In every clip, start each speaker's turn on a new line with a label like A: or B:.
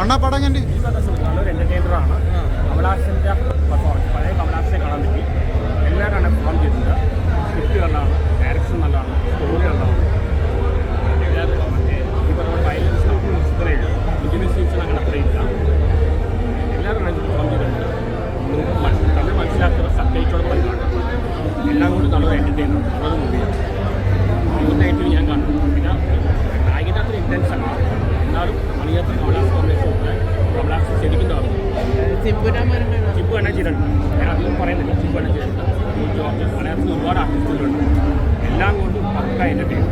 A: അണ്ണാ പടം കണ്ടി
B: നല്ലൊരു എൻ്റർടൈനറാണ്. കമലഹാസൻ്റെ പെർഫോമൻസ് പഴയ കമലഹാസനെ കാണാൻ പറ്റി. എല്ലാവരാണ് പെർഫോം ചെയ്തിട്ടുണ്ട്. സ്ക്രിപ്റ്റ് നല്ലതാണ്, ഡയറക്ഷൻ നല്ലതാണ്, സ്റ്റോറി നല്ലതാണ്. മറ്റേ ഈ പറഞ്ഞ വയലൻസ് ഇത്രയില്ല, ഇഞ്ചുറി സീൻസ് അങ്ങനെ അത്രയില്ല. എല്ലാവരും പെർഫോം ചെയ്തിട്ടുണ്ട്. തമിഴ് മനസ്സിലാക്കുന്ന സബ്ടൈറ്റോടൊപ്പം കാണും. എല്ലാം കൂടി നല്ലൊരു എൻ്റർടൈനർ, നല്ലൊരു മൂവിയാണ്. യൂത്തായിട്ട് ഞാൻ കാണും. പിന്നെ നായകൻ്റെ അത്ര ഇൻറ്റൻസ് ആണ്. എന്നാലും മണിയത്ര കമലഹാസ് കോമ്പിനേഷൻ കമലഹാസ് ശരിക്കും തോന്നും. ചിമ്പു തന്നെ ചെയ്തിട്ടുണ്ട്. ഞാൻ അധികം പറയുന്നില്ല. ചിമ്പു തന്നെ ചെയ്തിട്ടുണ്ട്. ജോർജ് മലയാളത്തിൽ ഒരുപാട് ആർട്ടിസ്റ്റുകളുണ്ട്. എല്ലാം കൊണ്ടും പക്ക എൻ്റർടൈനർ.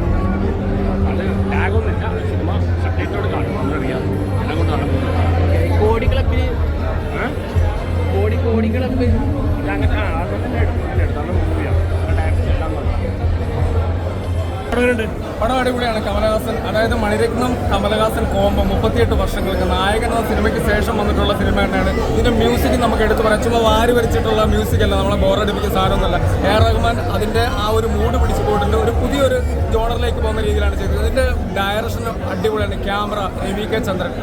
B: അത് ലാഗൊന്നുമില്ല. സിനിമ സബ്ജക്റ്റോട് കാണും, നമ്മളറിയാം. എല്ലാം കൊണ്ട് നടന്നു
C: കോടിക്കളപ്പിന് കോടിക്കളപ്പ്
B: അങ്ങനെ അതൊക്കെ തന്നെ എടുത്തു. നല്ല മൂവിയാണ്. ഡയറക്ഷൻ എല്ലാം
D: പടം അടിപൊളിയാണ്. കമലഹാസൻ, അതായത് മണിരത്നം കമലഹാസൻ കോംബോ 38 വർഷങ്ങൾക്ക് നായകൻ എന്ന സിനിമയ്ക്ക് ശേഷം വന്നിട്ടുള്ള സിനിമ തന്നെയാണ്. ഇതിന്റെ മ്യൂസിക് നമുക്ക് എടുത്തു പറയാം. ചുമ്മാ വാരി വരച്ചിട്ടുള്ള മ്യൂസിക് അല്ല, നമ്മളെ ബോറടിപ്പിക്കുന്ന സാധനമൊന്നുമല്ല. എ ആർ റഹ്മാൻ അതിന്റെ ആ ഒരു മൂഡ് പിടിച്ചു പോയിട്ടുണ്ട്. ഒരു പുതിയൊരു ജോണറിലേക്ക് പോകുന്ന രീതിയിലാണ് ചെയ്തത്. ഇതിന്റെ ഡയറക്ഷൻ അടിപൊളിയാണ്. ക്യാമറ രവി ചന്ദ്രൻ,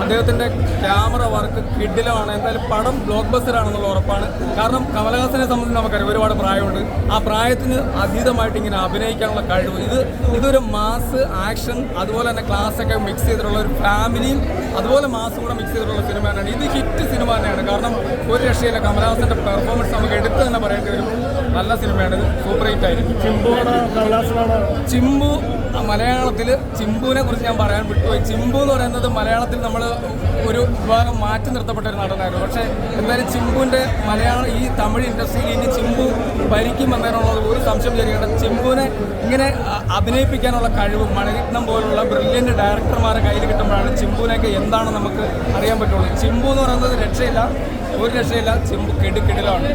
D: അദ്ദേഹത്തിന്റെ ക്യാമറ വർക്ക് കിഡിലമാണ്. എന്തായാലും പടം ബ്ലോക്ക് ബസ്റ്ററാണെന്നുള്ള ഉറപ്പാണ്. കാരണം കമലഹാസനെ സംബന്ധിച്ച് നമുക്കറിയാം ഒരുപാട് പ്രായമുണ്ട്. ആ പ്രായത്തിന് അതീതമായിട്ട് ഇങ്ങനെ അഭിനയിക്കാനുള്ള കഴിവ്, ഇതൊരു മാസ് ആക്ഷൻ അതുപോലെ തന്നെ ക്ലാസ്സൊക്കെ മിക്സ് ചെയ്തിട്ടുള്ള ഒരു ഫാമിലിയും അതുപോലെ മാസും കൂടെ മിക്സ് ചെയ്തിട്ടുള്ള സിനിമ തന്നെയാണ്. ഇത് ഹിറ്റ് സിനിമ തന്നെയാണ്. കാരണം ഒരു രക്ഷയില്ല. കമലഹാസന്റെ പെർഫോമൻസ് നമുക്ക് എടുത്ത് തന്നെ പറയേണ്ടി വരും. നല്ല സിനിമയാണ്. ഇത് സൂപ്പർ ഹിറ്റ് ആയിരിക്കും. ചിമ്പു മലയാളത്തിൽ ചിമ്പുവിനെ കുറിച്ച് ഞാൻ പറയാൻ വിട്ടുപോയി. ചിമ്പു എന്ന് പറയുന്നത് മലയാളത്തിൽ നമ്മൾ ഒരു വിഭാഗം മാറ്റി നിർത്തപ്പെട്ട ഒരു നടനായിരുന്നു. പക്ഷേ എന്തായാലും ചിമ്പുവിൻ്റെ ഈ തമിഴ് ഇൻഡസ്ട്രിയിൽ ഇനി ചിമ്പു ഭരിക്കുമെന്നതിനുള്ളത് ഒരു സംശയം വിചാരിക്കേണ്ട. ചിമ്പുവിനെ ഇങ്ങനെ അഭിനയിപ്പിക്കാനുള്ള കഴിവ് മണിരത്നം പോലുള്ള ബ്രില്യൻ്റ് ഡയറക്ടർമാരെ കയ്യിൽ കിട്ടുമ്പോഴാണ് ചിമ്പുവിനൊക്കെ എന്താണെന്ന് നമുക്ക് അറിയാൻ പറ്റുള്ളൂ. ചിമ്പു എന്ന് പറയുന്നത് ഒരു രക്ഷയില്ല. ചിമ്പു കിടിലാണ്.